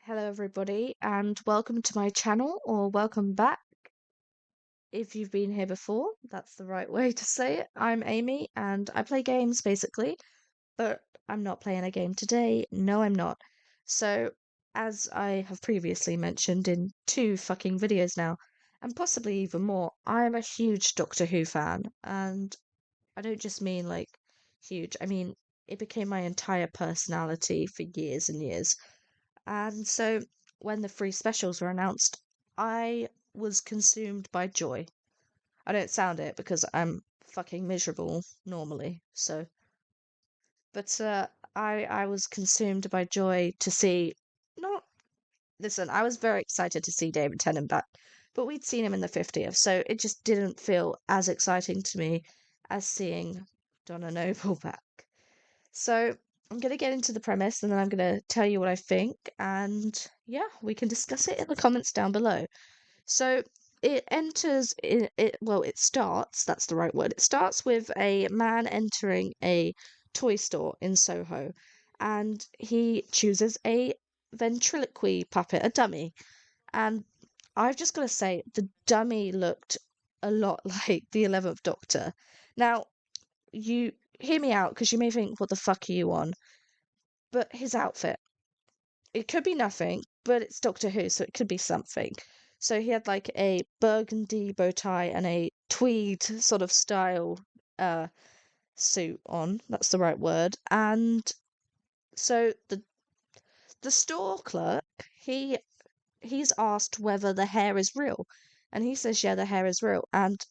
Hello, everybody, and welcome to my channel, or welcome back if you've been here before. That's the right way to say it. I'm Amy, and I play games basically, but I'm not playing a game today. No, I'm not. So, as I have previously mentioned in two fucking videos now, and possibly even more, I'm a huge Doctor Who fan, and I don't just mean like huge, I mean it became my entire personality for years and years. And so when the free specials were announced, I was consumed by joy. I don't sound it because I'm fucking miserable normally. But I was consumed by joy to see not listen, I was very excited to see David Tennant back, but we'd seen him in the 50th, so it just didn't feel as exciting to me as seeing Donna Noble back. So I'm going to get into the premise and then I'm going to tell you what I think. And yeah, we can discuss it in the comments down below. So it starts, that's the right word. It starts with a man entering a toy store in Soho and he chooses a ventriloquy puppet, a dummy. And I've just got to say, the dummy looked a lot like the 11th Doctor. Now, you hear me out because you may think, what the fuck are you on? But his outfit, it could be nothing, but it's Doctor Who, so it could be something. So he had like a burgundy bow tie and a tweed sort of style uh suit on. That's the right word. And so the store clerk, he's asked whether the hair is real. And he says, yeah, the hair is real. And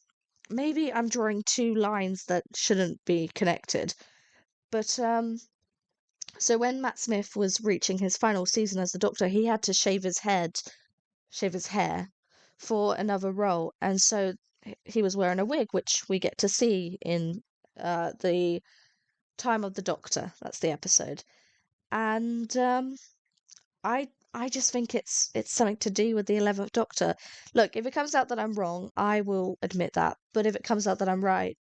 maybe I'm drawing two lines that shouldn't be connected. But so when Matt Smith was reaching his final season as the Doctor, he had to shave his hair for another role, and so he was wearing a wig, which we get to see in the Time of the Doctor. That's the episode, and I just think it's something to do with the 11th Doctor. Look, if it comes out that I'm wrong, I will admit that, but if it comes out that I'm right,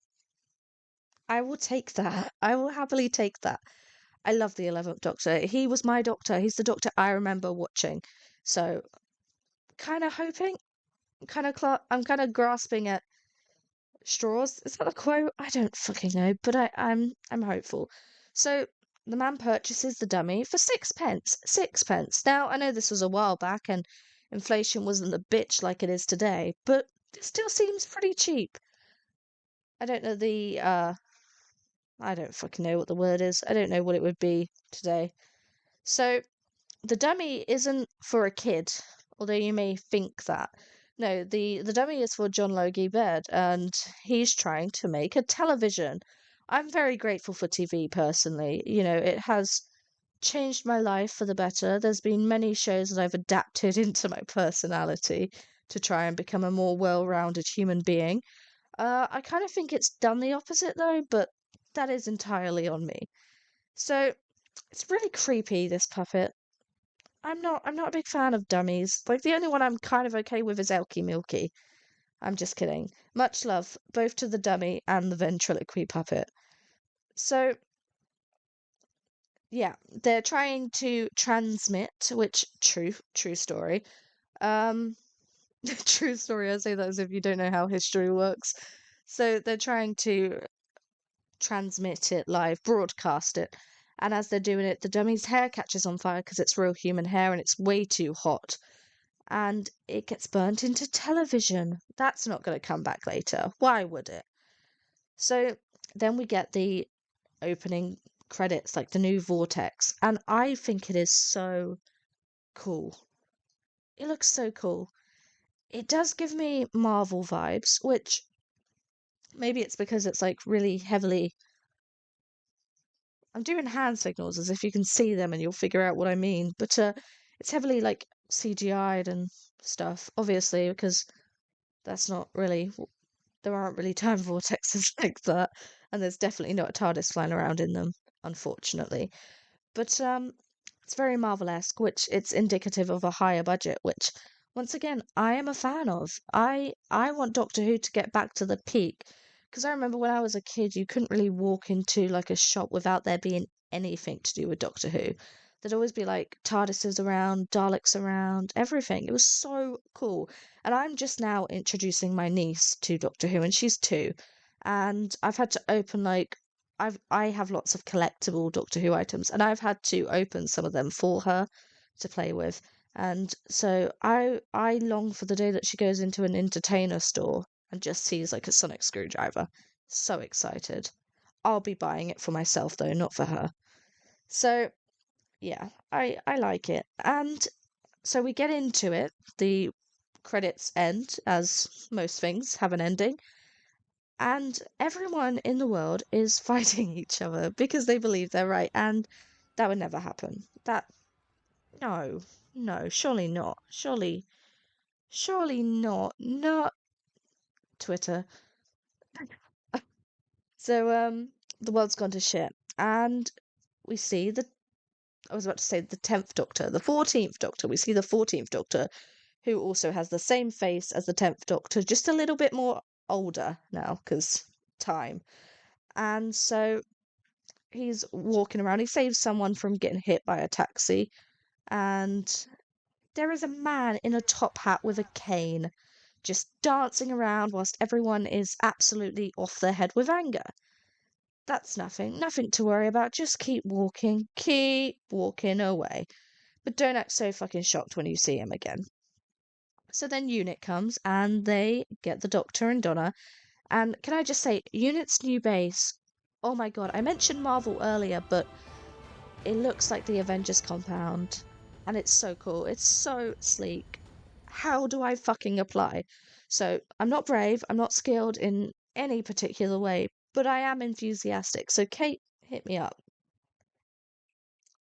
I will take that. I will happily take that. I love the 11th Doctor. He was my Doctor. He's the Doctor I remember watching. So, kind of hoping, I'm kind of grasping at straws. Is that a quote? I don't fucking know, but I'm hopeful. So, the man purchases the dummy for sixpence. Sixpence. Now, I know this was a while back and inflation wasn't the bitch like it is today, but it still seems pretty cheap. I don't know I don't fucking know what the word is. I don't know what it would be today. So, the dummy isn't for a kid, although you may think that. No, the dummy is for John Logie Baird, and he's trying to make a television. I'm very grateful for TV personally. You know, it has changed my life for the better. There's been many shows that I've adapted into my personality to try and become a more well-rounded human being. I kind of think it's done the opposite though, but that is entirely on me. So it's really creepy, this puppet. I'm not a big fan of dummies. Like the only one I'm kind of okay with is Elky Milky. I'm just kidding. Much love, both to the dummy and the ventriloquy puppet. So yeah, they're trying to transmit, which true story. Um true story, I say that as if you don't know how history works. So they're trying to transmit it live, broadcast it. And as they're doing it, the dummy's hair catches on fire because it's real human hair and it's way too hot. And it gets burnt into television. That's not going to come back later. Why would it? So then we get the opening credits, like the new Vortex, and I think it is so cool. It looks so cool. It does give me Marvel vibes, which maybe it's because it's like really heavily. I'm doing hand signals as if you can see them and you'll figure out what I mean, but it's heavily like CGI'd and stuff, obviously, because that's not really there aren't really time vortexes like that, and there's definitely not a TARDIS flying around in them, unfortunately. But it's very Marvel-esque, which it's indicative of a higher budget, which once again I am a fan of. I want Doctor Who to get back to the peak, because I remember when I was a kid, you couldn't really walk into like a shop without there being anything to do with Doctor Who. There'd always be like TARDISes around, Daleks around, everything. It was so cool. And I'm just now introducing my niece to Doctor Who, and she's 2. And I've had to open like I have lots of collectible Doctor Who items, and I've had to open some of them for her to play with. And so I long for the day that she goes into an entertainer store and just sees like a sonic screwdriver. So excited. I'll be buying it for myself though, not for her. So yeah, I like it. And so we get into it. The credits end, as most things have an ending, and everyone in the world is fighting each other because they believe they're right, and that would never happen. That no, no, surely not. Surely not. Not Twitter. So the world's gone to shit, and we see the I was about to say the 10th Doctor, the 14th Doctor. We see the 14th Doctor, who also has the same face as the 10th Doctor, just a little bit more older now, because time. And so he's walking around. He saves someone from getting hit by a taxi. And there is a man in a top hat with a cane just dancing around whilst everyone is absolutely off their head with anger. That's nothing to worry about. Just keep walking away. But don't act so fucking shocked when you see him again. So then Unit comes and they get the Doctor and Donna. And can I just say, Unit's new base, oh my god, I mentioned Marvel earlier, but it looks like the Avengers compound. And it's so cool. It's so sleek. How do I fucking apply? So I'm not brave, I'm not skilled in any particular way, but I am enthusiastic. So Kate, hit me up.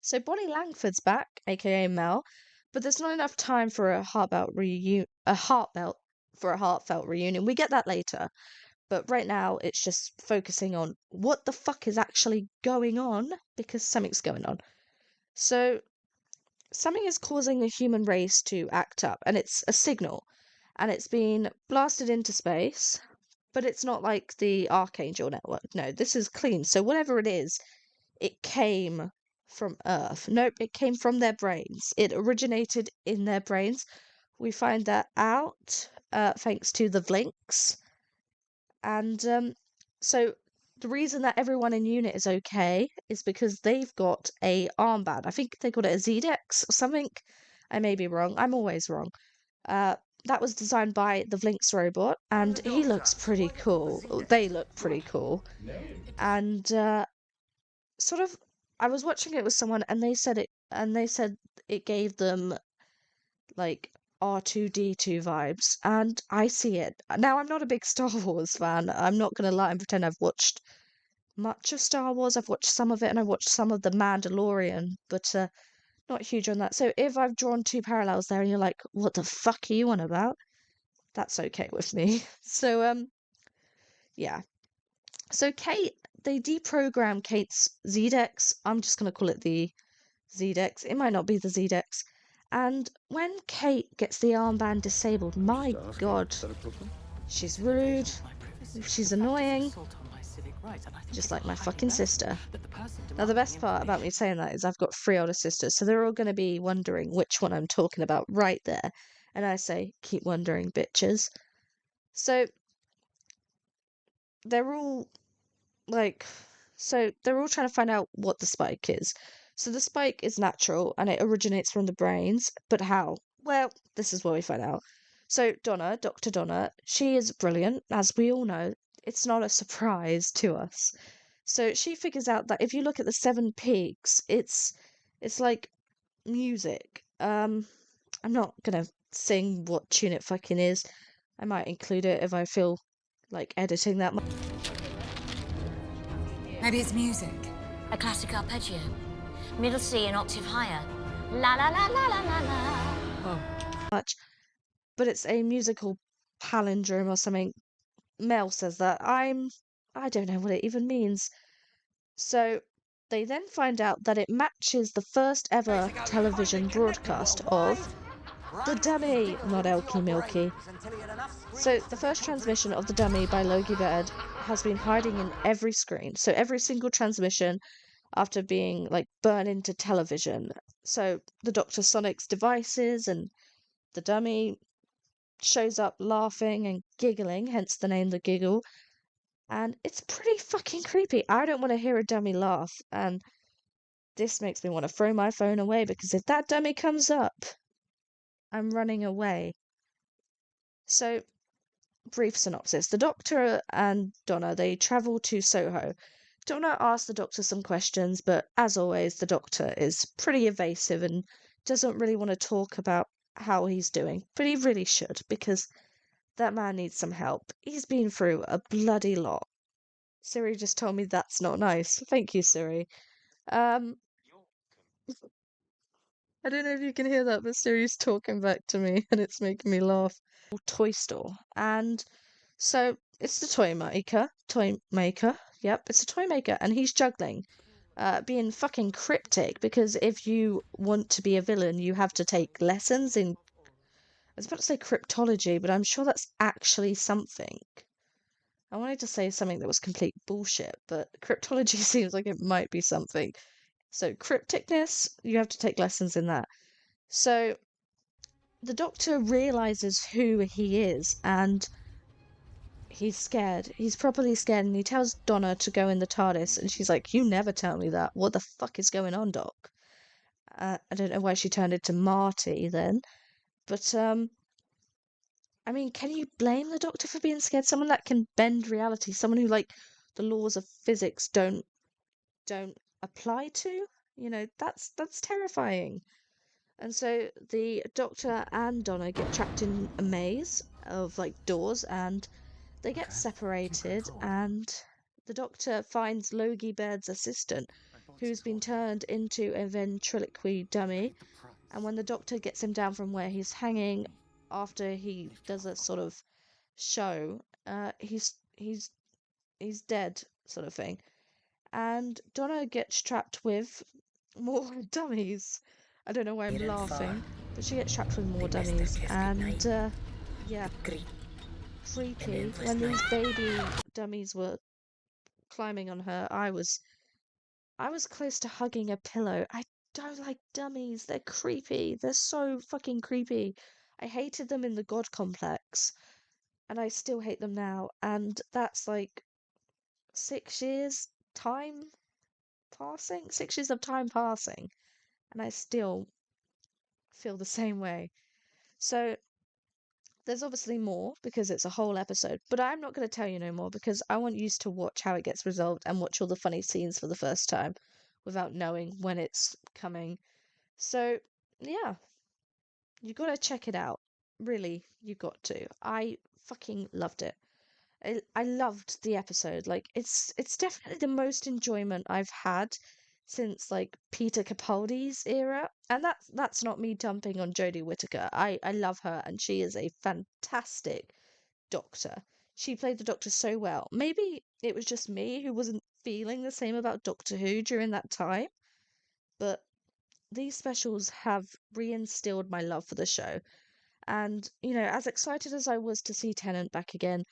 So Bonnie Langford's back, aka Mel, but there's not enough time for a heartfelt reunion. We get that later, but right now it's just focusing on what the fuck is actually going on, because something's going on. So something is causing the human race to act up, and it's a signal, and it's been blasted into space, but it's not like the Archangel network. No, this is clean. So whatever it is, it came from Earth. Nope, it came from their brains. It originated in their brains. We find that out thanks to the Vlinks. And so the reason that everyone in Unit is okay is because they've got a armband. I think they got it a Zdex or something. I may be wrong. I'm always wrong. That was designed by the Vlinks robot, and he looks pretty cool. They look pretty cool. And sort of, I was watching it with someone, and they said it gave them like R2D2 vibes, and I see it. Now, I'm not a big Star Wars fan. I'm not gonna lie and pretend I've watched much of Star Wars. I've watched some of it, and I watched some of The Mandalorian, but not huge on that. So if I've drawn 2 parallels there, and you're like, "What the fuck are you on about?" That's okay with me. So yeah. So Kate, they deprogram Kate's Zdex. I'm just gonna call it the Zdex. It might not be the Zdex. And when Kate gets the armband disabled, my god, she's rude, she's annoying, just like my fucking sister. Now, the best part about me saying that is I've got 3 older sisters, so they're all going to be wondering which one I'm talking about right there. And I say, keep wondering, bitches. So they're all they're all trying to find out what the spike is. So the spike is natural and it originates from the brains, but how? Well, this is where we find out. So Donna, Dr. Donna, she is brilliant, as we all know. It's not a surprise to us. So she figures out that if you look at the 7 peaks, it's like music. I'm not gonna sing what tune it fucking is. I might include it if I feel like editing that much. Maybe it's music. A classic arpeggio. Middle C an octave higher. La la la la la la la. Much, but it's a musical palindrome or something. Mel says that. I don't know what it even means. So they then find out that it matches the first ever television broadcast of The Dummy, not Elky Milky. So the first transmission of The Dummy by Logie Baird has been hiding in every screen. So every single transmission, after being like burned into television, So the doctor sonics devices, and the dummy shows up laughing and giggling, hence the name the giggle. And it's pretty fucking creepy. I don't want to hear a dummy laugh, and this makes me want to throw my phone away because if that dummy comes up, I'm running away. So, brief synopsis. The Doctor and Donna, they travel to Soho. Donna asks the Doctor some questions, but as always, the Doctor is pretty evasive and doesn't really want to talk about how he's doing. But he really should, because that man needs some help. He's been through a bloody lot. Siri just told me that's not nice. Thank you, Siri. Um, I don't know if you can hear that, but Siri's talking back to me and it's making me laugh. Toy store. And so it's the toy maker. Toy maker. Yep, it's a toy maker and he's juggling. Being fucking cryptic because if you want to be a villain, you have to take lessons in. I was about to say cryptology, but I'm sure that's actually something. I wanted to say something that was complete bullshit, but cryptology seems like it might be something. So, crypticness, you have to take lessons in that. So, the Doctor realizes who he is and he's scared. He's properly scared and he tells Donna to go in the TARDIS and she's like, "You never tell me that. What the fuck is going on, Doc?" I don't know why she turned into Marty then, but I mean, can you blame the Doctor for being scared? Someone that can bend reality, someone who like the laws of physics don't apply to? You know, that's terrifying. And so the Doctor and Donna get trapped in a maze of like doors and they get separated and the Doctor finds Logie Baird's assistant who's been turned into a ventriloquy dummy and when the Doctor gets him down from where he's hanging after he does a sort of show, he's dead sort of thing. And Donna gets trapped with more dummies. I don't know why I'm laughing, but she gets trapped with more dummies. And yeah, creepy. When these baby dummies were climbing on her, I was close to hugging a pillow. I don't like dummies. They're creepy. They're so fucking creepy. I hated them in the God Complex, and I still hate them now. And that's like 6 years time passing, 6 years of time passing, and I still feel the same way. So there's obviously more because it's a whole episode, but I'm not going to tell you no more because I want you to watch how it gets resolved and watch all the funny scenes for the first time without knowing when it's coming. So, yeah, you got to check it out. Really, you got to. I fucking loved it. I loved the episode. Like it's definitely the most enjoyment I've had since like Peter Capaldi's era. And that's not me dumping on Jodie Whittaker. I love her and she is a fantastic Doctor. She played the Doctor so well. Maybe it was just me who wasn't feeling the same about Doctor Who during that time, but these specials have reinstilled my love for the show. And, you know, as excited as I was to see Tennant back again,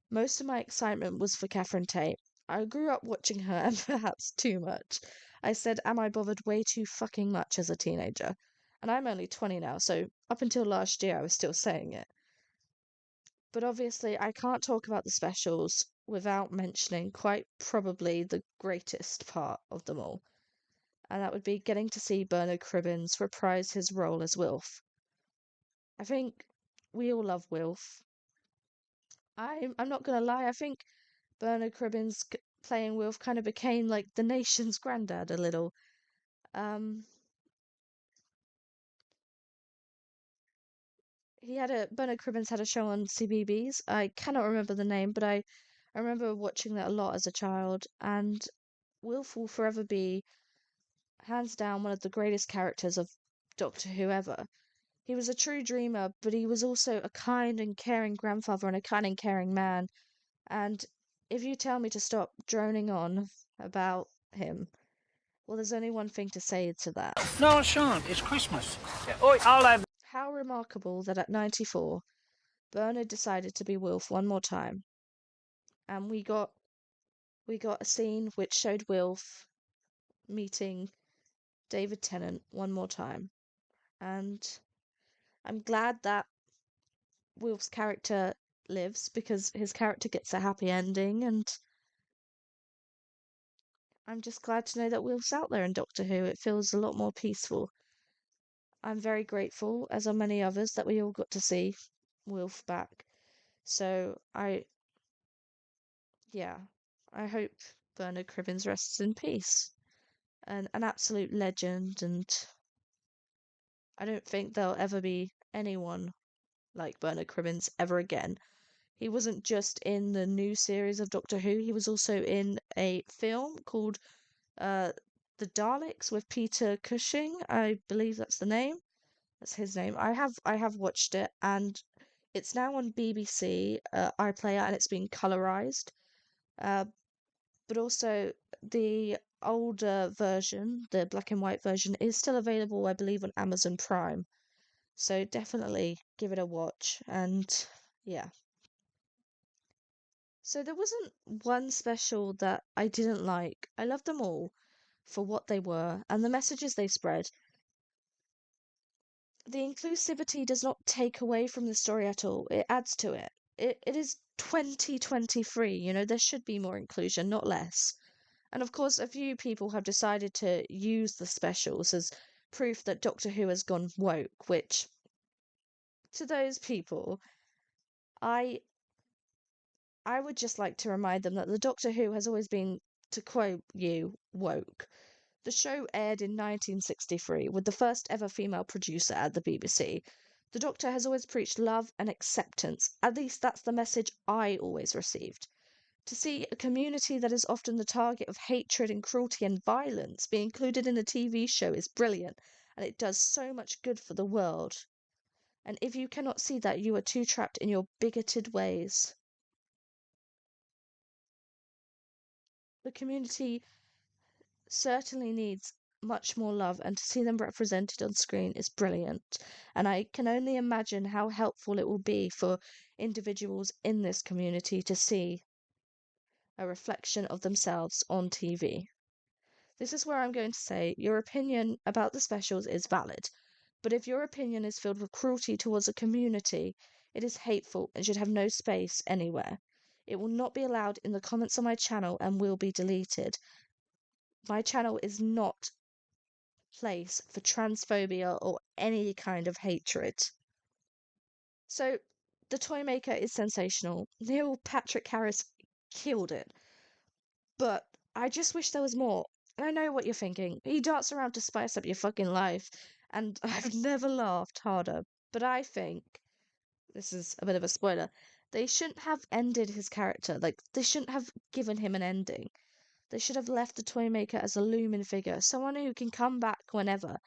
most of my excitement was for Catherine Tate. I grew up watching her and perhaps too much. I said, "Am I bothered?" way too fucking much as a teenager. And I'm only 20 now, so up until last year I was still saying it. But obviously, I can't talk about the specials without mentioning quite probably the greatest part of them all. And that would be getting to see Bernard Cribbins reprise his role as Wilf. I think we all love Wilf. I'm not gonna lie, I think Bernard Cribbins playing Wilf kind of became like the nation's granddad a little. Um, Bernard Cribbins had a show on CBeebies. I cannot remember the name, but I remember watching that a lot as a child. And Wilf will forever be hands down one of the greatest characters of Doctor Who ever. He was a true dreamer, but he was also a kind and caring grandfather and a kind and caring man. And if you tell me to stop droning on about him, well, there's only one thing to say to that. No, I shan't. It's Christmas. Yeah. Oi, I'll have. How remarkable that at 94, Bernard decided to be Wilf one more time, and we got a scene which showed Wilf meeting David Tennant one more time. And I'm glad that Will's character lives because his character gets a happy ending, and I'm just glad to know that Will's out there in Doctor Who. It feels a lot more peaceful. I'm very grateful, as are many others, that we all got to see Wilf back. So yeah, I hope Bernard Cribbins rests in peace. An absolute legend, and I don't think there'll ever be anyone like Bernard Cribbins ever again. He wasn't just in the new series of Doctor Who, he was also in a film called uh, The Daleks with Peter Cushing. I believe that's the name. That's his name. I have watched it, and it's now on BBC iPlayer, and it's been colorized. Uh, but also the older version, the black and white version, is still available, I believe, on Amazon Prime. So definitely give it a watch. And yeah. So there wasn't one special that I didn't like. I loved them all for what they were and the messages they spread. The inclusivity does not take away from the story at all. It adds to it. It is 2023, there should be more inclusion, not less. And of course, a few people have decided to use the specials as proof that Doctor Who has gone woke, which, to those people, I I would just like to remind them that the Doctor Who has always been, to quote you, woke. The show aired in 1963 with the first ever female producer at the BBC. The Doctor has always preached love and acceptance. At least that's the message I always received. To see a community that is often the target of hatred and cruelty and violence be included in a TV show is brilliant, and it does so much good for the world. And if you cannot see that, you are too trapped in your bigoted ways. The community certainly needs much more love, and to see them represented on screen is brilliant. And I can only imagine how helpful it will be for individuals in this community to see a reflection of themselves on TV. This is where I'm going to say your opinion about the specials is valid, but if your opinion is filled with cruelty towards a community, it is hateful and should have no space anywhere. It will not be allowed in the comments on my channel and will be deleted. My channel is not place for transphobia or any kind of hatred. So, the Toymaker is sensational. Neil Patrick Harris killed it. But I just wish there was more. And I know what you're thinking. He darts around to spice up your fucking life, and I've never laughed harder. But I think, this is a bit of a spoiler, they shouldn't have ended his character. Like, they shouldn't have given him an ending. They should have left the Toymaker as a looming figure, someone who can come back whenever.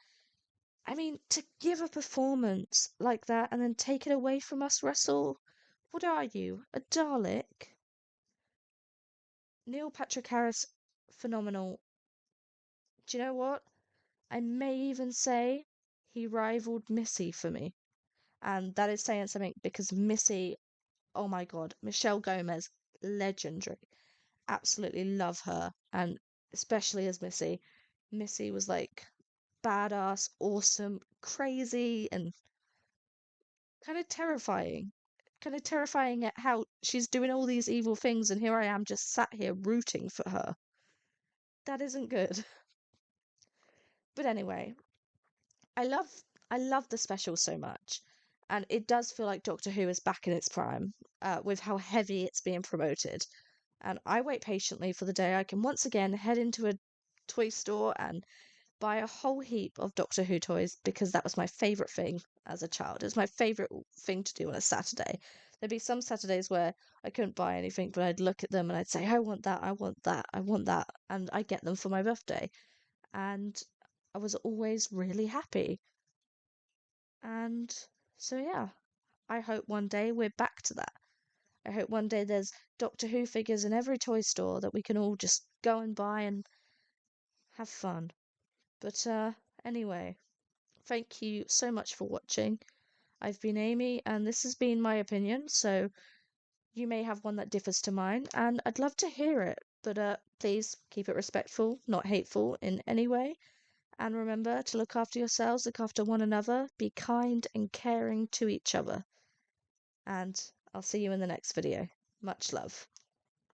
I mean, to give a performance like that and then take it away from us, Russell? What are you, a Dalek? Neil Patrick Harris, phenomenal. Do you know what? I may even say he rivaled Missy for me. And that is saying something because Missy, oh my god, Michelle Gomez, legendary. Absolutely love her. And especially as Missy. Missy was like badass, awesome, crazy, and kind of terrifying. Kind of terrifying at how she's doing all these evil things, and here I am just sat here rooting for her. That isn't good. But anyway, I love I love the special so much, and it does feel like Doctor Who is back in its prime, with how heavy it's being promoted. And I wait patiently for the day I can once again head into a toy store and buy a whole heap of Doctor Who toys because that was my favourite thing as a child. It was my favourite thing to do on a Saturday. There'd be some Saturdays where I couldn't buy anything, but I'd look at them and I'd say, I want that, I want that, I want that. And I'd get them for my birthday. And I was always really happy. And so, yeah, I hope one day we're back to that. I hope one day there's Doctor Who figures in every toy store that we can all just go and buy and have fun. But anyway, thank you so much for watching. I've been Amy, and this has been my opinion, so you may have one that differs to mine, and I'd love to hear it. But please keep it respectful, not hateful in any way. And remember to look after yourselves, look after one another, be kind and caring to each other. And I'll see you in the next video. Much love.